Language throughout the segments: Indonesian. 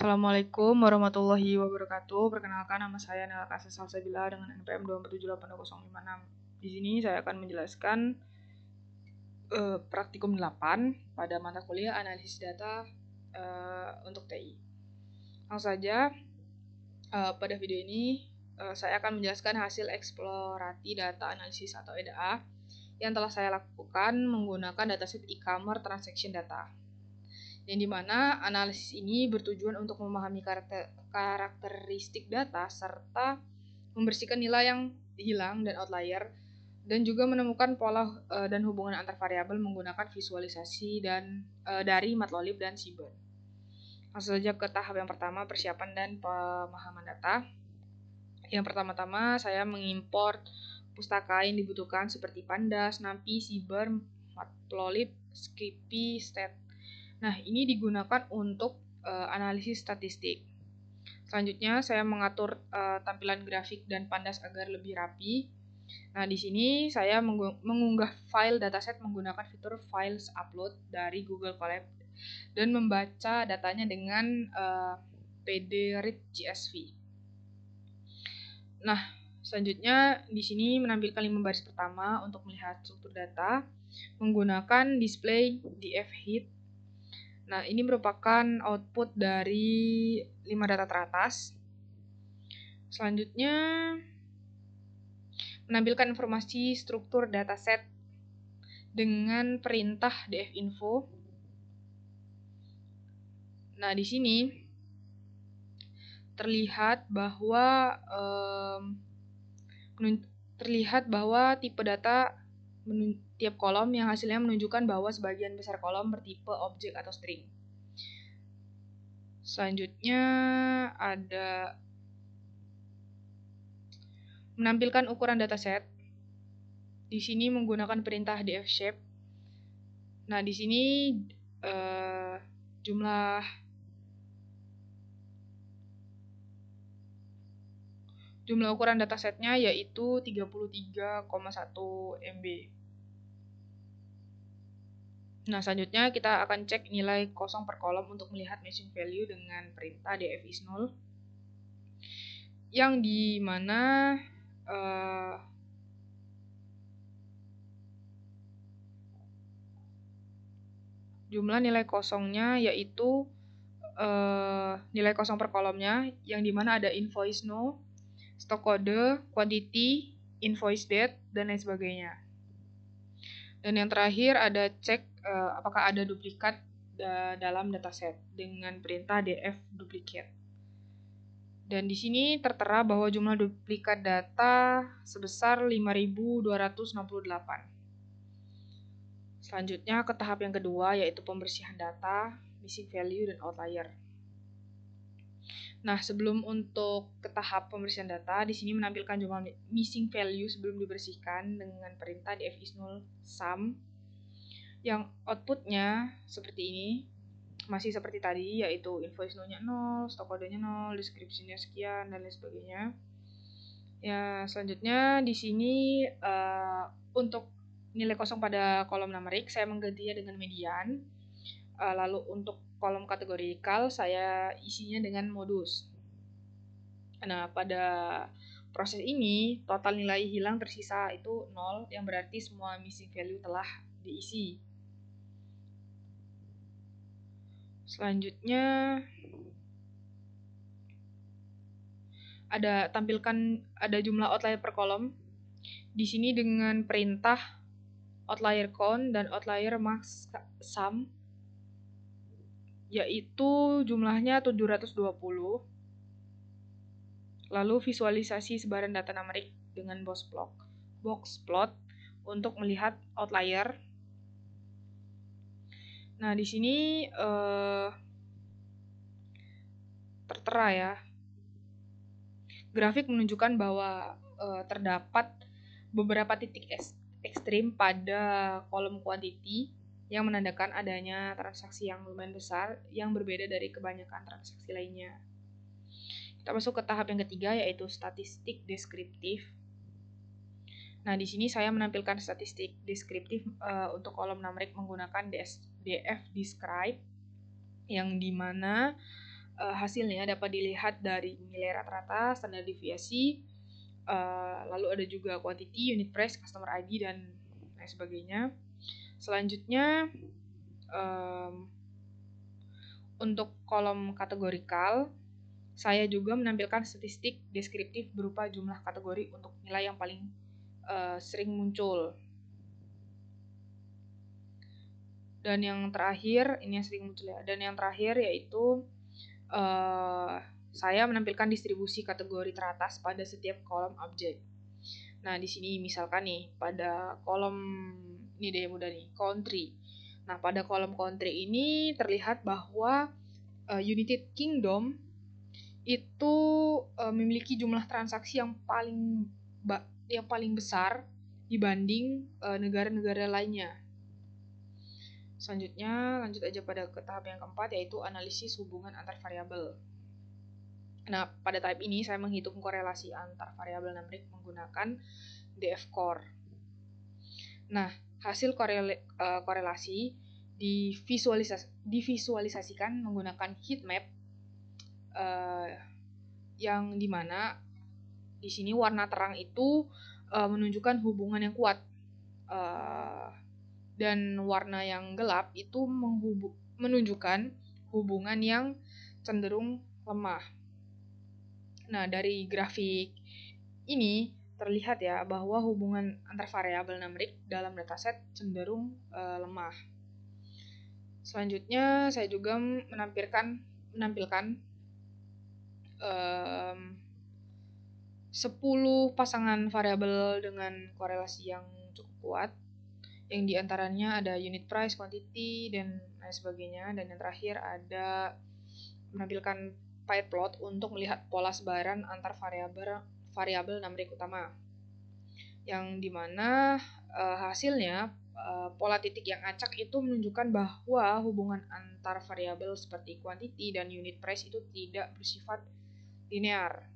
Assalamualaikum warahmatullahi wabarakatuh. Perkenalkan, nama saya Nela Kasih Salsabila dengan NPM 2478056. Di sini saya akan menjelaskan praktikum 8 pada mata kuliah analisis data untuk TI. Langsung saja, pada video ini saya akan menjelaskan hasil eksplorasi data analisis atau EDA yang telah saya lakukan menggunakan dataset e-commerce transaction data, yang dimana analisis ini bertujuan untuk memahami karakteristik data serta membersihkan nilai yang hilang dan outlier, dan juga menemukan pola dan hubungan antar variabel menggunakan visualisasi dan dari Matplotlib dan Seaborn. Langsung saja ke tahap yang pertama, persiapan dan pemahaman data. Yang pertama-tama saya mengimport pustaka yang dibutuhkan seperti Pandas, NumPy, Seaborn, Matplotlib, Scipy, Stat. Nah, ini digunakan untuk analisis statistik. Selanjutnya, saya mengatur tampilan grafik dan Pandas agar lebih rapi. Nah, di sini saya mengunggah file dataset menggunakan fitur Files Upload dari Google Colab dan membaca datanya dengan PD-READ CSV. Nah, selanjutnya di sini menampilkan 5 baris pertama untuk melihat struktur data menggunakan display df heat. Nah, ini merupakan output dari 5 data teratas. Selanjutnya, menampilkan informasi struktur dataset dengan perintah dfinfo. Nah, di sini terlihat bahwa tipe data tiap kolom yang hasilnya menunjukkan bahwa sebagian besar kolom bertipe objek atau string. Selanjutnya ada menampilkan ukuran dataset. Di sini menggunakan perintah dfshape. Nah, di sini jumlah ukuran datasetnya yaitu 33,1 MB. Nah, selanjutnya kita akan cek nilai kosong per kolom untuk melihat matching value dengan perintah df_is0, yang dimana jumlah nilai kosongnya yaitu nilai kosong per kolomnya, yang dimana ada invoice no, stok kode, quantity, invoice date, dan lain sebagainya. Dan yang terakhir ada cek apakah ada duplikat dalam dataset dengan perintah df duplicate. Dan di sini tertera bahwa jumlah duplikat data sebesar 5.268. Selanjutnya ke tahap yang kedua, yaitu pembersihan data, missing value, dan outlier. Nah, sebelum untuk ke tahap pembersihan data, di sini menampilkan jumlah missing value sebelum dibersihkan dengan perintah df_is0 sum, yang outputnya seperti ini, masih seperti tadi, yaitu invoice no-nya 0, stok kodenya 0, deskripsinya sekian, dan lain sebagainya. Ya, selanjutnya di sini untuk nilai kosong pada kolom numerik saya menggantinya dengan median. Lalu untuk kolom kategorikal saya isinya dengan modus. Nah, pada proses ini total nilai hilang tersisa itu 0, yang berarti semua missing value telah diisi. Selanjutnya ada jumlah outlier per kolom. Di sini dengan perintah outlier count dan outlier max sum, yaitu jumlahnya 720. Lalu visualisasi sebaran data numerik dengan box plot untuk melihat outlier. Nah, di sini tertera ya, grafik menunjukkan bahwa terdapat beberapa titik ekstrim pada kolom quantity yang menandakan adanya transaksi yang lumayan besar yang berbeda dari kebanyakan transaksi lainnya. Kita masuk ke tahap yang ketiga, yaitu statistik deskriptif. Nah, di sini saya menampilkan statistik deskriptif untuk kolom numerik menggunakan df describe, yang dimana hasilnya dapat dilihat dari nilai rata-rata, standar deviasi, lalu ada juga quantity, unit price, customer ID, dan lain sebagainya. Selanjutnya, untuk kolom kategorikal, saya juga menampilkan statistik deskriptif berupa jumlah kategori untuk nilai yang paling sering muncul. Dan yang terakhir, ini yang sering muncul ya. Dan yang terakhir yaitu saya menampilkan distribusi kategori teratas pada setiap kolom objek. Nah, di sini misalkan nih pada kolom ini deh mudah nih, country. Nah, pada kolom country ini terlihat bahwa United Kingdom itu memiliki jumlah transaksi yang paling besar dibanding negara-negara lainnya. Selanjutnya, lanjut aja pada ke tahap yang keempat, yaitu analisis hubungan antar variabel. Nah, pada tahap ini saya menghitung korelasi antar variabel numerik menggunakan DF-Core. Nah, hasil korelasi divisualisasikan menggunakan heat map, yang dimana di sini warna terang itu menunjukkan hubungan yang kuat, dan warna yang gelap itu menunjukkan hubungan yang cenderung lemah. Nah, dari grafik ini terlihat ya bahwa hubungan antar variabel numerik dalam dataset cenderung lemah. Selanjutnya, saya juga menampilkan 10 pasangan variabel dengan korelasi yang cukup kuat, yang diantaranya ada unit price, quantity, dan lain sebagainya. Dan yang terakhir ada menampilkan pie plot untuk melihat pola sebaran antar variabel numerik utama, yang dimana hasilnya pola titik yang acak itu menunjukkan bahwa hubungan antar variabel seperti quantity dan unit price itu tidak bersifat linear.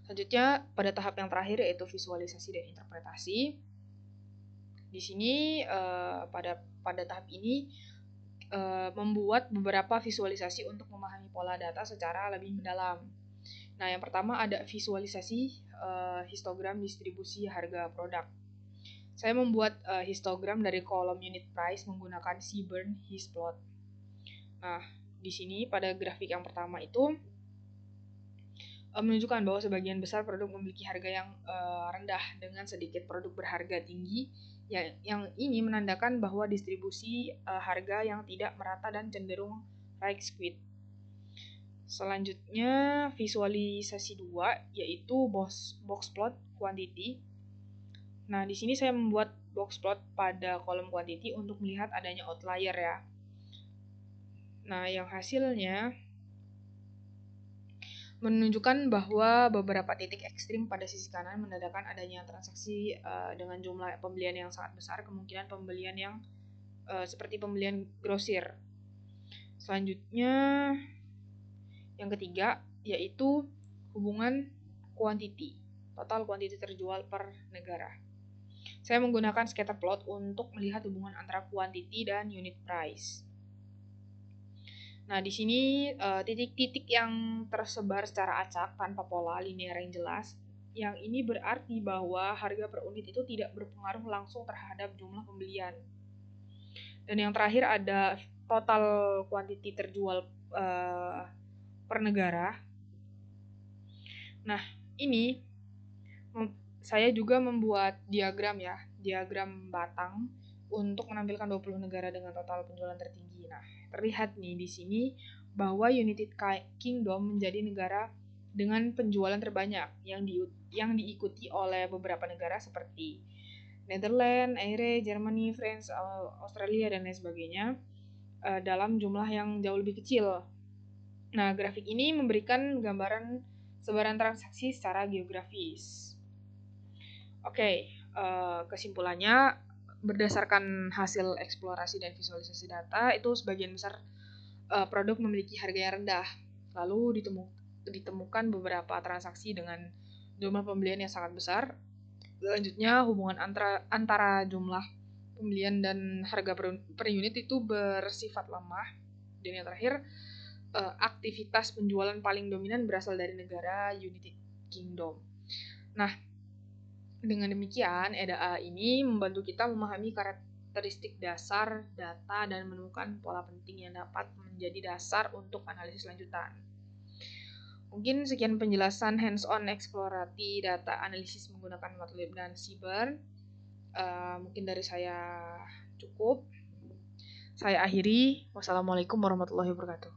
Selanjutnya, pada tahap yang terakhir yaitu visualisasi dan interpretasi. Di sini pada tahap ini membuat beberapa visualisasi untuk memahami pola data secara lebih mendalam. Nah, yang pertama ada visualisasi histogram distribusi harga produk. Saya membuat histogram dari kolom unit price menggunakan Seaborn Hisplot. Nah, di sini pada grafik yang pertama itu menunjukkan bahwa sebagian besar produk memiliki harga yang rendah dengan sedikit produk berharga tinggi, yang ini menandakan bahwa distribusi harga yang tidak merata dan cenderung right squeeze. Selanjutnya, visualisasi 2 yaitu box plot quantity. Nah, di sini saya membuat box plot pada kolom quantity untuk melihat adanya outlier ya. Nah, yang hasilnya menunjukkan bahwa beberapa titik ekstrim pada sisi kanan menandakan adanya transaksi dengan jumlah pembelian yang sangat besar, kemungkinan pembelian yang seperti pembelian grosir. Selanjutnya, yang ketiga yaitu hubungan quantity, total quantity terjual per negara. Saya menggunakan scatter plot untuk melihat hubungan antara quantity dan unit price. Nah, di sini titik-titik yang tersebar secara acak tanpa pola linear yang jelas, yang ini berarti bahwa harga per unit itu tidak berpengaruh langsung terhadap jumlah pembelian. Dan yang terakhir ada total quantity terjual per negara. Nah, ini saya juga membuat diagram batang untuk menampilkan 20 negara dengan total penjualan tertinggi. Nah, terlihat nih di sini bahwa United Kingdom menjadi negara dengan penjualan terbanyak yang diikuti oleh beberapa negara seperti Netherlands, Aire, Germany, France, Australia, dan lain sebagainya dalam jumlah yang jauh lebih kecil. Nah, grafik ini memberikan gambaran sebaran transaksi secara geografis. Oke, kesimpulannya berdasarkan hasil eksplorasi dan visualisasi data itu sebagian besar produk memiliki harga yang rendah. Lalu ditemukan beberapa transaksi dengan jumlah pembelian yang sangat besar. Selanjutnya, hubungan antara jumlah pembelian dan harga per unit itu bersifat lemah. Dan yang terakhir, aktivitas penjualan paling dominan berasal dari negara United Kingdom. Nah, dengan demikian, EDA ini membantu kita memahami karakteristik dasar data dan menemukan pola penting yang dapat menjadi dasar untuk analisis lanjutan. Mungkin sekian penjelasan hands-on eksplorasi data analisis menggunakan Matplotlib dan Seaborn. Mungkin dari saya cukup. Saya akhiri. Wassalamualaikum warahmatullahi wabarakatuh.